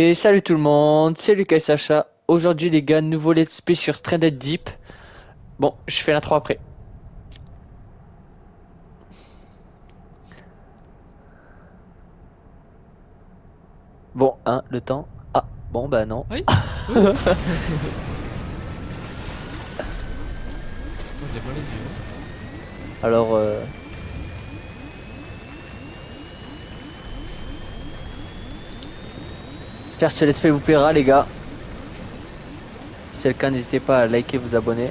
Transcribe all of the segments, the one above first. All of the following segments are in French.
Et salut tout le monde, c'est Lucas et Sacha. Aujourd'hui les gars, nouveau let's play sur Stranded Deep. Bon, je fais l'intro après. Bon, hein, le temps. Ah, bon bah non. Oui? Oui, oui. Moi, je l'ai pas les yeux, hein. Alors, j'espère que ce let's play vous plaira les gars. Si c'est le cas, n'hésitez pas à liker, vous abonner.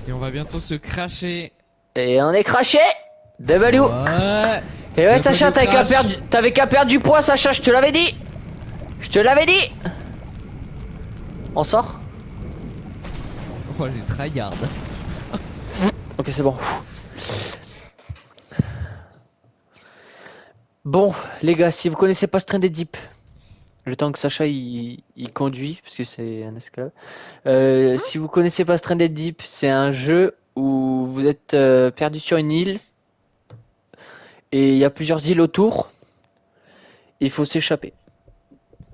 Et on va bientôt se cracher. Et on est craché de value. Ouais. Et ouais Sacha, W crash. t'avais qu'à perdre du poids Sacha, je te l'avais dit. Je te l'avais dit. On sort. Oh, les tryhard. Ok c'est bon. Bon les gars, si vous connaissez pas Stranded Deep, le temps que Sacha il conduit, parce que c'est un esclave. Si vous connaissez pas Stranded Deep, c'est un jeu où vous êtes perdu sur une île et il y a plusieurs îles autour. Il faut s'échapper.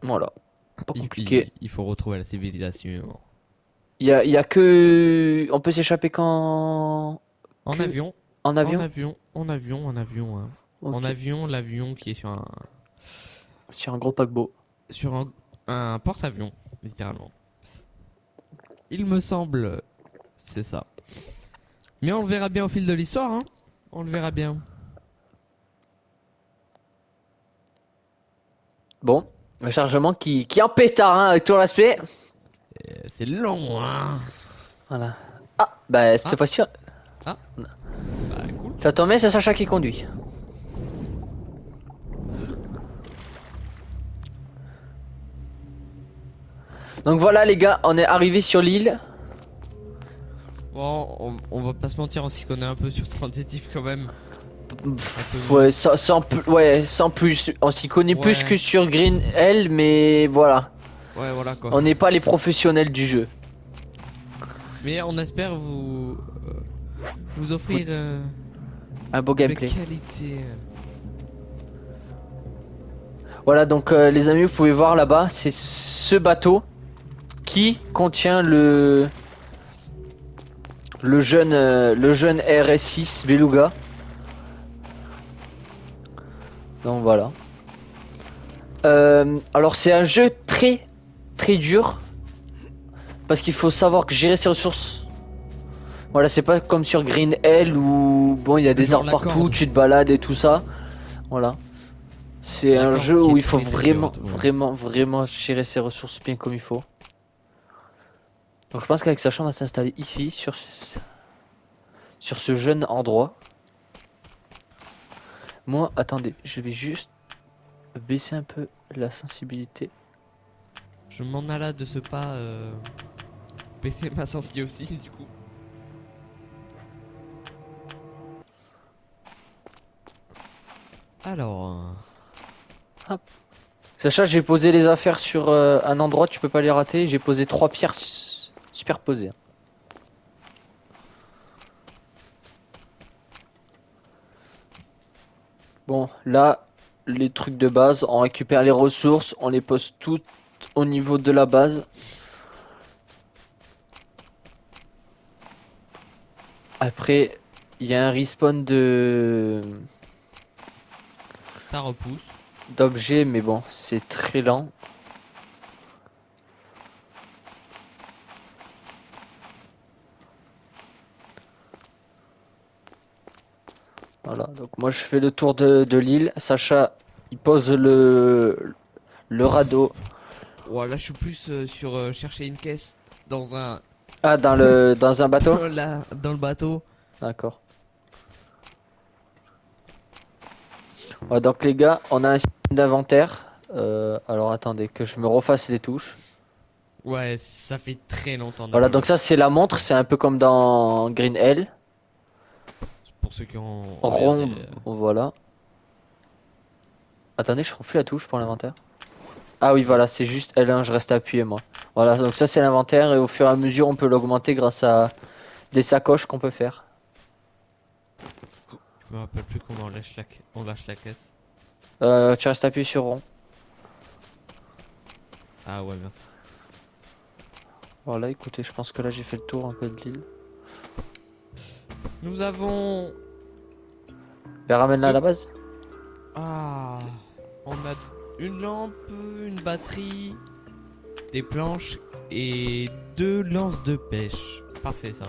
Voilà, pas compliqué. Il faut retrouver la civilisation. Il y a que. On peut s'échapper quand. En Que. avion. En En avion. avion. En avion. En avion. Hein. En Ok. avion, l'avion qui est Sur un gros paquebot. sur un porte-avions, littéralement. Il me semble. C'est ça. Mais on le verra bien au fil de l'histoire, hein. On le verra bien. Bon, le chargement qui est en pétard hein, avec tout l'aspect. C'est long, hein. Voilà. Ah, bah cette Ah, fois-ci, ah. Bah, cool. ça tombe bien, c'est Sacha qui conduit. Donc voilà les gars, on est arrivé sur l'île. Bon, on va pas se mentir, on s'y connaît un peu sur Tentative quand même. Un peu mieux. Ouais, sans plus, on s'y connaît plus que Ouais, sur Green Hell, mais voilà, ouais, voilà quoi. on n'est pas les professionnels du jeu. Mais on espère vous offrir Un beau de gameplay. qualité. Voilà, donc les amis, vous pouvez voir là-bas, c'est ce bateau qui contient le jeune RS6 Beluga. Donc voilà. Alors c'est un jeu très très dur parce qu'il faut savoir que gérer ses ressources. Voilà, c'est pas comme sur Green Hell où bon, il y a des Genre arbres la partout, corde. tu te balades et tout ça. Voilà. C'est La un corde jeu qui où est il faut très très dur à vraiment, trouver. vraiment, vraiment gérer ses ressources bien comme il faut. Donc je pense qu'avec Sacha, on va s'installer ici, sur ce jeune endroit. Moi, attendez, je vais juste baisser un peu la sensibilité. Je m'en alla de ce pas baisser ma sensibilité aussi du coup. Alors, Hop. Sacha, j'ai posé les affaires sur un endroit, tu peux pas les rater. J'ai posé trois pierres superposées. Bon, là, les trucs de base, on récupère les ressources, on les pose toutes au niveau de la base. Après, il y a un respawn ça repousse. d'objets, mais bon, c'est très lent. Voilà, donc moi je fais le tour de l'île. Sacha, il pose le radeau. Ouais, là je suis plus sur chercher une caisse dans un Ah, dans un bateau? dans le bateau. D'accord. Ouais, donc les gars, on a un système d'inventaire. Alors attendez, que je me refasse les touches. Ouais, ça fait très longtemps Voilà, d'avoir donc joué. ça c'est la montre, c'est un peu comme dans Green Hell. Pour ceux qui ont regardé. Rond, voilà. Attendez, je trouve plus la touche pour l'inventaire. Ah oui, voilà, c'est juste L1, je reste appuyé moi. Voilà, donc ça c'est l'inventaire et au fur et à mesure on peut l'augmenter grâce à des sacoches qu'on peut faire. Je me rappelle plus comment on lâche la caisse. Tu restes appuyé sur rond. Ah ouais, merci. Voilà, écoutez, je pense que là j'ai fait le tour un peu de l'île. Nous avons Ben ramène-la à deux... la base. Ah, on a une lampe, une batterie, des planches et 2 lances de pêche. Parfait ça.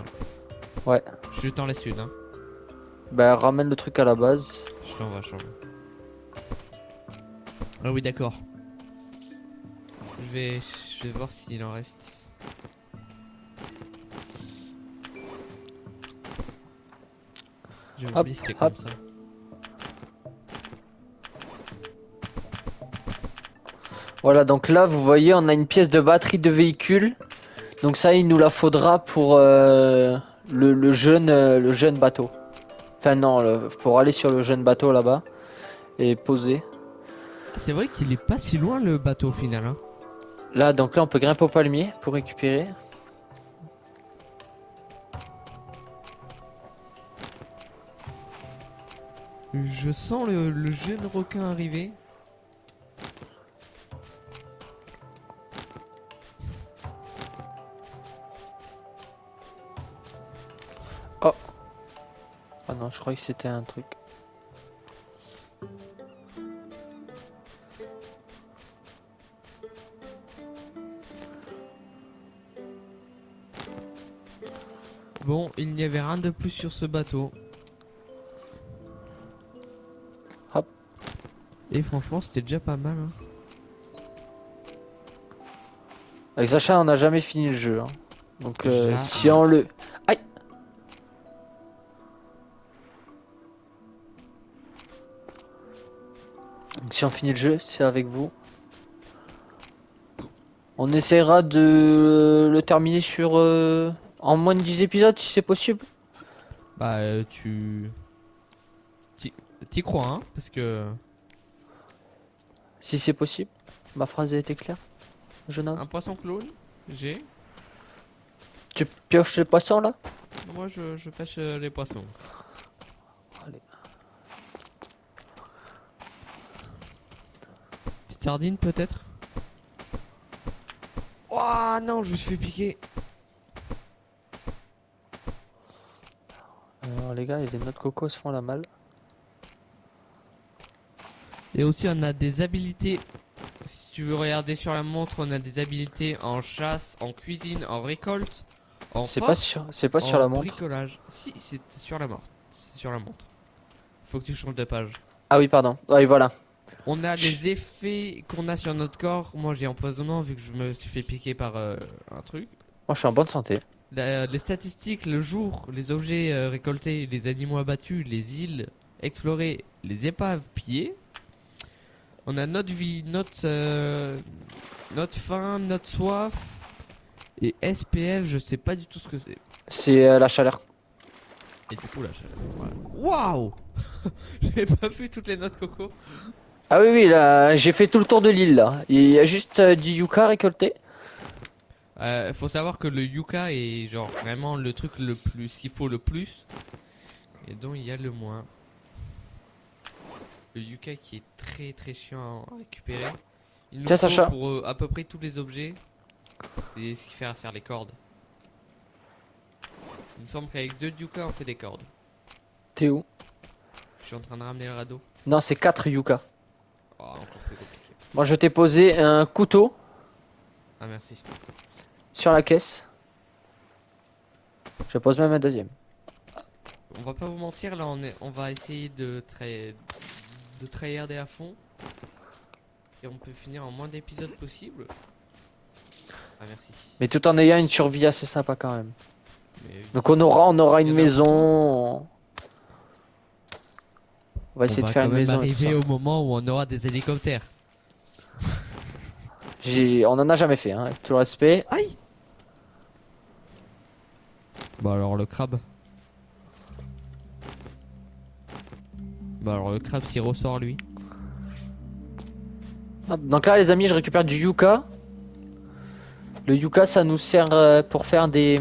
Ouais. Je t'en laisse une, hein. Ben ramène le truc à la base. Je t'envoie, je t'envoie. Ah oui, d'accord. Je vais voir s'il en reste. J'ai Hop, oublié c'était hop. comme ça. Voilà, donc là vous voyez on a une pièce de batterie de véhicule. Donc ça il nous la faudra pour le jeune bateau. Enfin non, pour aller sur le jeune bateau là-bas et poser. Ah, c'est vrai qu'il est pas si loin le bateau au final, hein. Là donc là on peut grimper au palmier pour récupérer. Je sens le jeune requin arriver. Oh. Ah non, je croyais que c'était un truc. Bon, il n'y avait rien de plus sur ce bateau. Hop. Et franchement, c'était déjà pas mal, hein. Avec Sacha on n'a jamais fini le jeu. Hein. Donc si Jamais. on le... Aïe. Donc si on finit le jeu, c'est avec vous. On essaiera de le terminer sur en moins de 10 épisodes si c'est possible. Bah, t'y t'y crois, hein, parce que Si c'est possible. Ma phrase a été claire, jeune homme. un poisson clone, j'ai. Tu pioches le poisson là? Moi, je pêche les poissons. Allez. Petite sardine, peut-être. Oh non, je me suis fait piquer. Alors les gars, les noix de coco se font la malle. Et aussi, on a des habilités. Si tu veux regarder sur la montre, on a des habilités en chasse, en cuisine, en récolte, en force, C'est pas sur en la montre. bricolage. Si, c'est sur la montre. C'est sur la montre. Faut que tu changes de page. Ah oui, pardon. Oui, voilà. On a Chut. les effets qu'on a sur notre corps. Moi, j'ai empoisonnement vu que je me suis fait piquer par un truc. Moi, je suis en bonne santé. Les statistiques, le jour, les objets récoltés, les animaux abattus, les îles explorées, les épaves pillées. On a notre vie, notre faim, notre soif. Et SPF, je sais pas du tout ce que c'est. C'est la chaleur. Et du coup, là, voilà. Waouh. J'avais pas vu toutes les notes coco. Ah oui, oui, là, j'ai fait tout le tour de l'île là. Il y a juste du yucca récolté. Faut savoir que le yucca est genre vraiment le truc le plus qu'il faut le plus et dont il y a le moins. Le yucca qui est très très chiant à récupérer. Il nous Tiens, faut Sacha. pour à peu près tous les objets. C'est ce qui fait serre les cordes. Il me semble qu'avec 2 yucca on fait des cordes. T'es où? Je suis en train de ramener le radeau. Non, c'est 4 yucca. Oh, encore plus compliqué. Moi, je t'ai posé un couteau Ah merci. sur la caisse. Je pose même un deuxième. On va pas vous mentir là, on va essayer de tryharder à fond. Et on peut finir en moins d'épisodes possible. Ah merci. Mais tout en ayant une survie assez sympa quand même. Mais Donc on aura il y une en a pour toi. maison. On va On essayer de va faire quand une même maison et tout arriver ça. au moment où on aura des hélicoptères. On en a jamais fait, hein. Avec tout le respect. Aïe. Bah alors le crabe. Bah alors le crabe s'il ressort lui. Hop, donc là les amis, je récupère du yucca. Le yucca ça nous sert pour faire De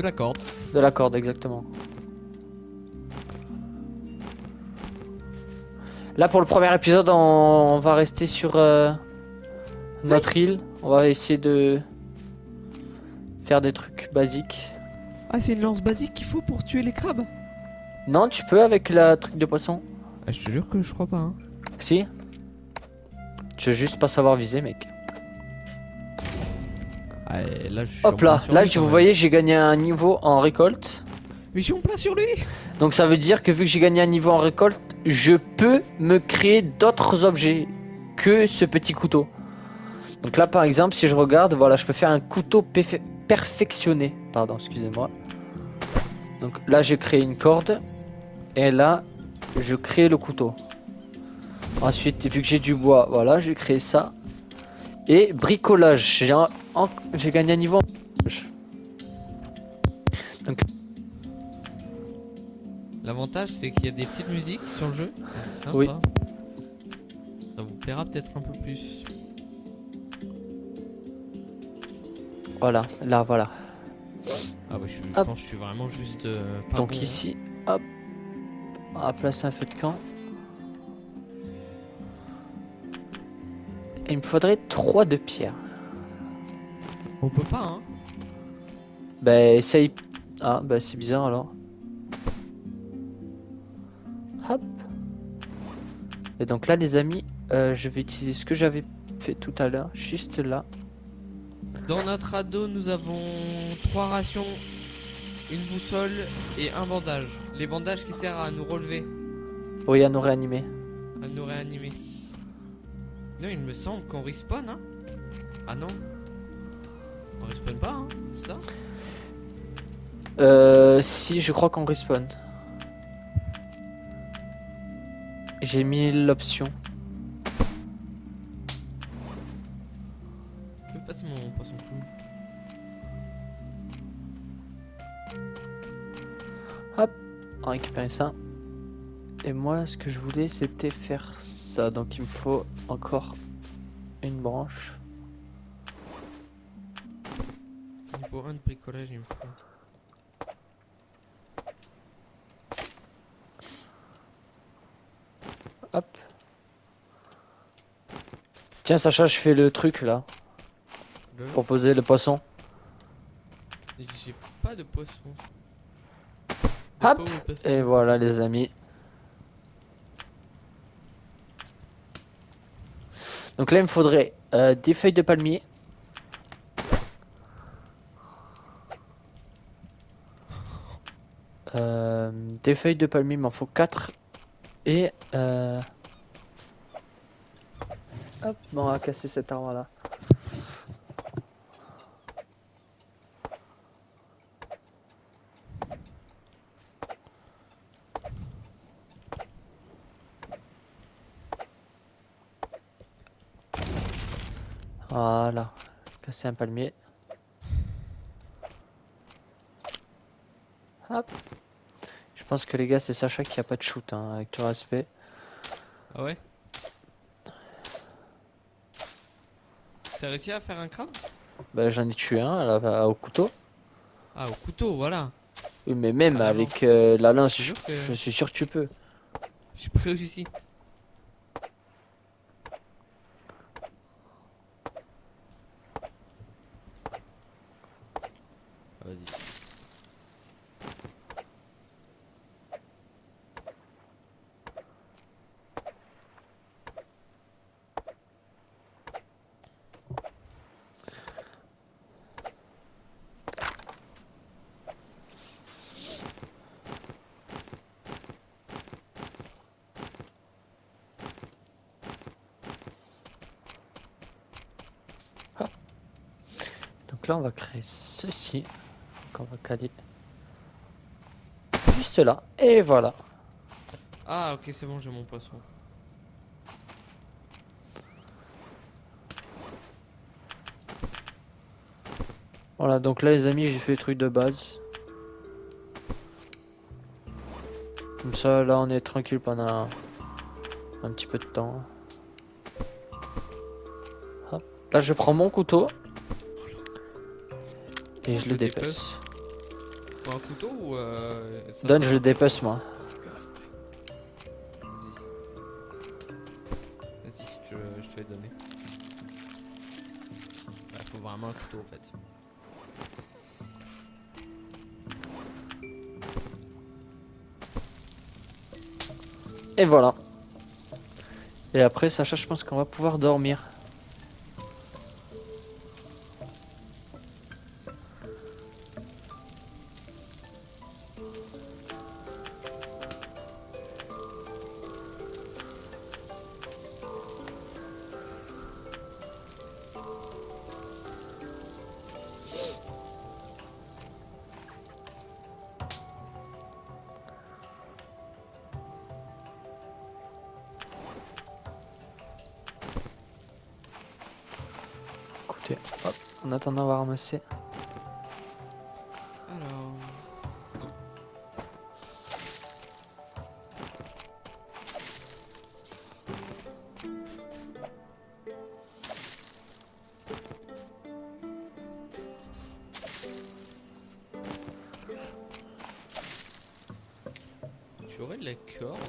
la corde. de la corde exactement. Là, pour le premier épisode, on va rester sur notre île. On va essayer de faire des trucs basiques. Ah, c'est une lance basique qu'il faut pour tuer les crabes? Non, tu peux avec la truc de poisson. Ah, je te jure que je crois pas, hein. Si. Je veux juste pas savoir viser, mec. Ah, et là, je suis Hop en plein là, sur là, lui, quand vous même. voyez, j'ai gagné un niveau en récolte. Mais je suis en plein sur lui! Donc ça veut dire que vu que j'ai gagné un niveau en récolte, je peux me créer d'autres objets que ce petit couteau. Donc là, par exemple, si je regarde, voilà, je peux faire un couteau perfectionné. Pardon, excusez-moi. Donc là, j'ai créé une corde. Et là, je crée le couteau. Ensuite, vu que j'ai du bois, voilà, j'ai créé ça. Et bricolage. J'ai gagné un niveau en bricolage. Donc, L'avantage, c'est qu'il y a des petites musiques sur le jeu. Et c'est sympa. Oui. Ça vous plaira peut-être un peu plus. voilà, là, voilà. Ah ouais, je Hop. pense que je suis vraiment juste pas Donc bon, hein. ici, hop, on va placer un feu de camp. Et il me faudrait 3 de pierre. On peut pas, hein. Bah essaye. Ah bah c'est bizarre alors. Hop. Et donc là les amis, je vais utiliser ce que j'avais fait tout à l'heure, juste là. Dans notre radeau, nous avons 3 rations, une boussole et un bandage. Les bandages qui servent à nous relever, Oui, à nous réanimer. à nous réanimer. Non, il me semble qu'on respawn, hein. Ah non. On respawn pas, hein. C'est ça? Si je crois qu'on respawn. J'ai mis l'option. Je vais passer mon poisson clown. On va récupérer ça. Et moi ce que je voulais c'était faire ça. Donc il me faut encore une branche. Il me faut un de bricolage, il me faut. Hop. Tiens Sacha, je fais le truc là. Le... Pour poser le poisson. J'ai pas de poisson. Hop. Pas où est passé Et le voilà poisson. les amis. Donc là il me faudrait des feuilles de palmier. Des feuilles de palmier, il m'en faut 4. Et hop, bon, on va casser cet arbre là. Voilà, casser un palmier. Hop. Je pense que les gars, c'est Sacha qui a pas de shoot, hein, avec tout respect. Ah ouais? T'as réussi à faire un crabe? Bah, j'en ai tué un là, au couteau. Ah, au couteau, voilà. Oui, mais même Carrément. avec la lance, Je suis sûr que je suis sûr que tu peux. j'ai pas réussi. Ah, vas-y. Donc là, on va créer ceci. Donc on va caler juste là. Et voilà. Ah, ok, c'est bon, j'ai mon poisson. Voilà, donc là, les amis, j'ai fait le truc de base. Comme ça, là, on est tranquille pendant un petit peu de temps. Hop. Là, je prends mon couteau. Et je le dépece. Pour un couteau ou ça Donne, ça je va? le dépece, moi. Vas-y. je te l'ai donné. Bah, faut vraiment un couteau en fait. Et voilà. Et après, Sacha, je pense qu'on va pouvoir dormir. Écoutez, hop, en attendant, on va ramasser. Alors. Tu aurais de la corde?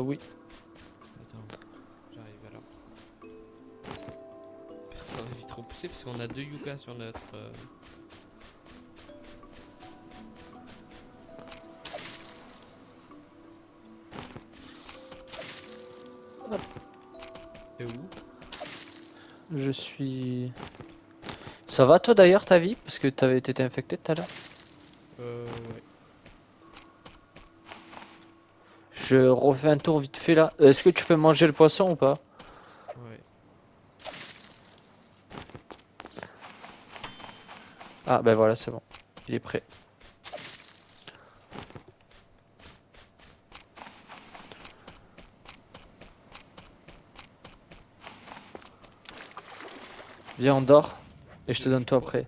Oui. Attends, j'arrive alors. Personne n'est trop poussé parce qu'on a 2 yucca sur notre. T'es où? Je suis... Ça va toi d'ailleurs ta vie? Parce que t'avais été infecté tout à l'heure. Ouais. Je refais un tour vite fait là. Est-ce que tu peux manger le poisson ou pas? Ouais. Ah ben voilà, c'est bon. Il est prêt. Viens, on dort. Et je te donne Je tout crois. après.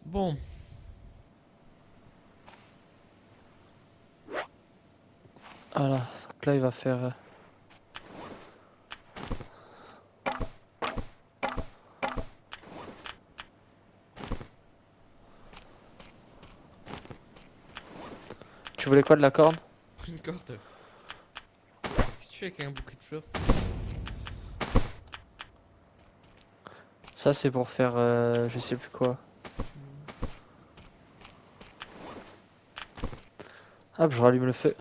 Bon. Voilà. Donc là, il va faire... Tu voulais quoi de la corde? Une corde. Qu'est-ce que tu fais avec un bouquet de fleurs? Ça, c'est pour faire... je sais plus quoi. Hop, je rallume le feu.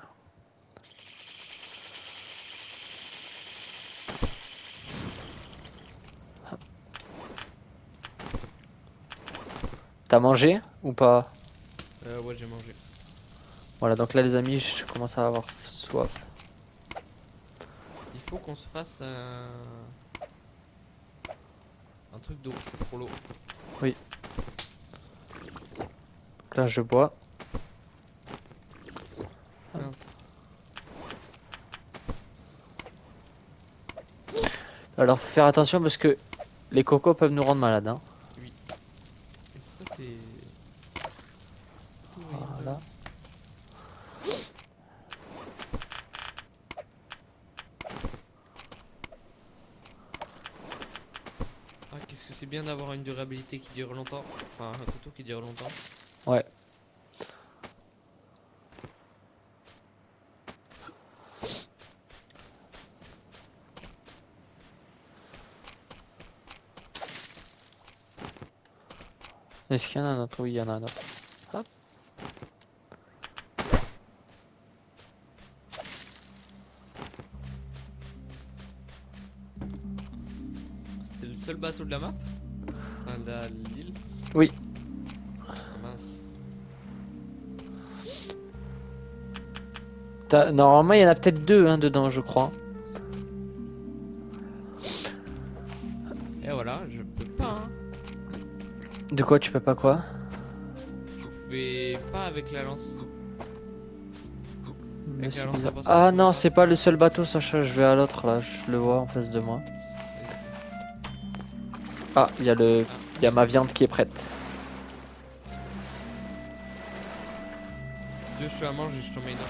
T'as mangé ou pas? Ouais, j'ai mangé. Voilà, donc là les amis, je commence à avoir soif. Il faut qu'on se fasse un truc d'eau pour l'eau. Donc là je bois. Mince. Alors faut faire attention parce que les cocos peuvent nous rendre malades. Hein. Oui. Et ça c'est horrible. Voilà. Ah, qu'est-ce que c'est bien d'avoir une durabilité qui dure longtemps. Enfin, un couteau qui dure longtemps. Ouais. Est-ce qu'il y en a un autre? Oui, il y en a un autre. Hop. C'était le seul bateau de la map? Enfin, de l'île? Oui. Ah, mince. Normalement il y en a peut-être deux hein, dedans je crois. Et voilà, je peux pas. Hein. De quoi tu peux pas quoi? Je fais pas avec la lance. Mais Avec c'est la lance à bizarre. poisson, je Ah pouvais non, pas. c'est pas le seul bateau Sacha, je vais à l'autre là, je le vois en face de moi. Ah, il y a le... Il y a ma viande qui est prête. Deux, je te la mange et je t'en mets une autre.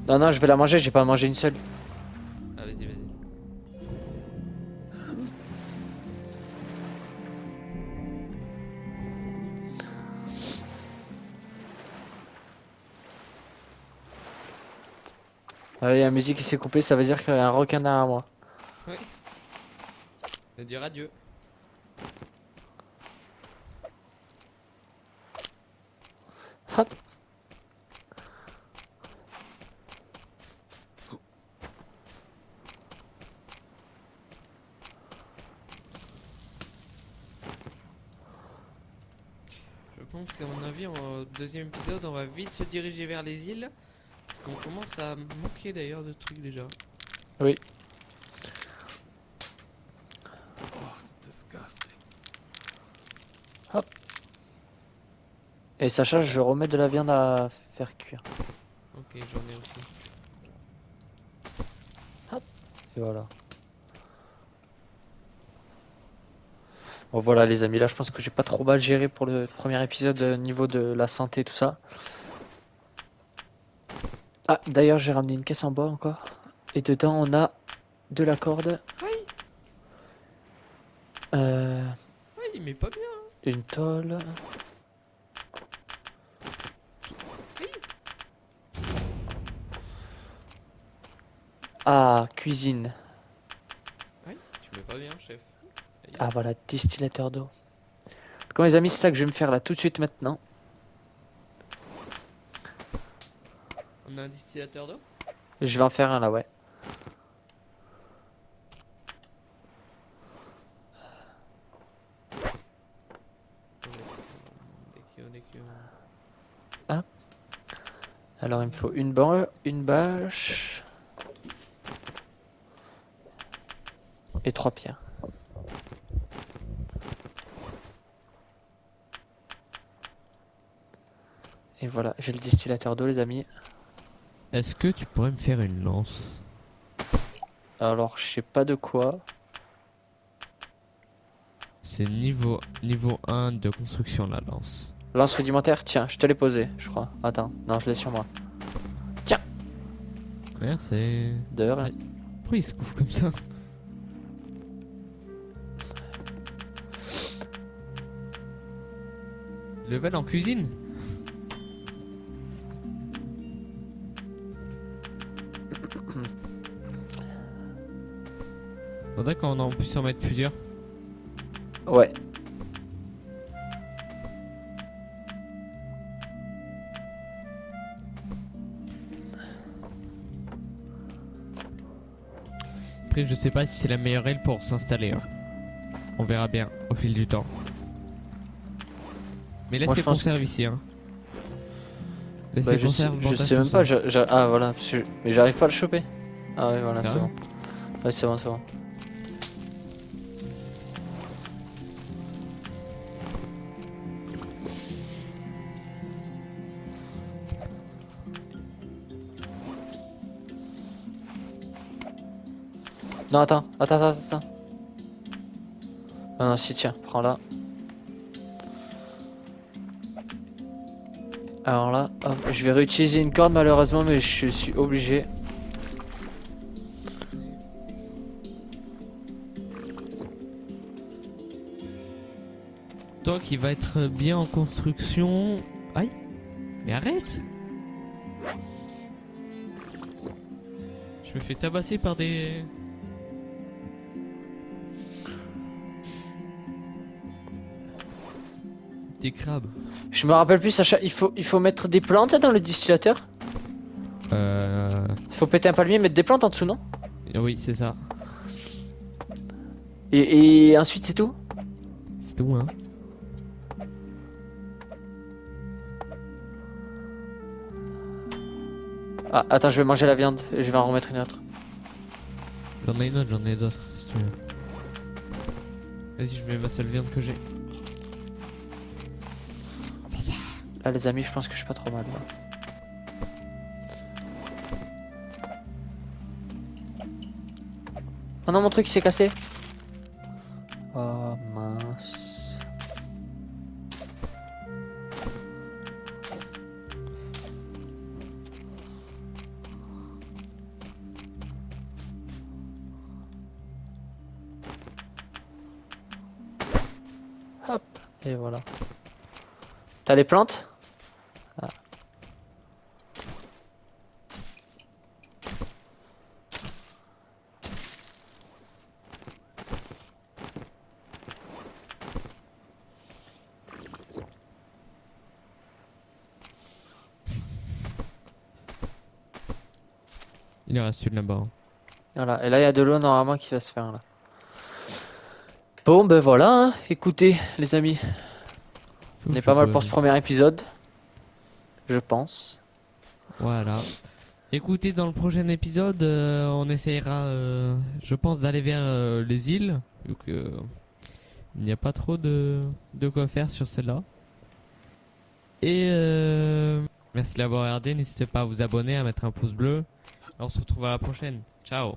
Non, non, je vais la manger, j'ai pas mangé une seule. Ah, vas-y, vas-y. Ah, y a la musique qui s'est coupée, ça veut dire qu'il y a un requin derrière moi. Oui. De dire adieu. Hop. Je pense qu'à mon avis, en deuxième épisode, on va vite se diriger vers les îles. Parce qu'on commence à manquer d'ailleurs de trucs déjà. Oui. Hop. Et Sacha, je remets de la viande à faire cuire. Ok, j'en ai aussi. Et voilà. Bon voilà les amis, là je pense que j'ai pas trop mal géré pour le premier épisode niveau de la santé et tout ça. Ah d'ailleurs j'ai ramené une caisse en bois encore. Et dedans on a de la corde. Aïe, Euh, aïe, mais pas bien. une tôle. Ah, cuisine. Aïe, tu mets pas bien, chef. Aïe. Ah voilà, distillateur d'eau. Donc les amis, c'est ça que je vais me faire là tout de suite maintenant. On a un distillateur d'eau? Je vais en faire un là, ouais. Ah, alors il me faut une bâche et 3 pierres. Et voilà, j'ai le distillateur d'eau les amis. Est-ce que tu pourrais me faire une lance? Alors je sais pas de quoi. C'est niveau 1 de construction la lance. Lance rudimentaire, tiens, je te l'ai posé, je crois. Attends, non, je l'ai sur moi. Tiens, Merci. de rien. Aïe. Pourquoi il se couvre comme ça? Level en cuisine? Faudrait qu'on en puisse en mettre plusieurs. Ouais. Après, je sais pas si c'est la meilleure aile pour s'installer. Hein. On verra bien au fil du temps. Mais Moi, je laisse les pense conserves ici. Hein. Laisse Bah, les je sais, conserves dans je ta sais même pas, chaussette. ah voilà, mais j'arrive pas à le choper. Ah ouais, voilà, c'est Sérieux? bon. Ouais, c'est bon, c'est bon. Non, attends. Ah non, si, tiens, prends-la. Alors là, hop, je vais réutiliser une corde malheureusement, mais je suis obligé. Toi qui va être bien en construction. Aïe! Mais arrête! Je me fais tabasser par des. Des crabes. Je me rappelle plus, Sacha, il faut mettre des plantes dans le distillateur. Euh. Faut péter un palmier, mettre des plantes en dessous, non? Oui, c'est ça. Et ensuite, c'est tout? C'est tout, hein. Ah, attends, je vais manger la viande et je vais en remettre une autre. J'en ai une autre, j'en ai d'autres, si tu veux. Vas-y, je mets ma seule viande que j'ai. Fais ça. Là, les amis, je pense que je suis pas trop mal là. Oh non, mon truc s'est cassé. Oh mince. Hop, et voilà. T'as les plantes? Ah. Il en reste une là-bas. Voilà, et là il y a de l'eau normalement qui va se faire là. Bon ben voilà, hein. Écoutez les amis, on est Je pas mal vois, pour ce premier épisode, je pense. voilà. Écoutez, dans le prochain épisode, on essayera, je pense, d'aller vers les îles, vu que il n'y a pas trop de quoi faire sur celle-là. Et merci d'avoir regardé. N'hésitez pas à vous abonner, à mettre un pouce bleu. On se retrouve à la prochaine. Ciao.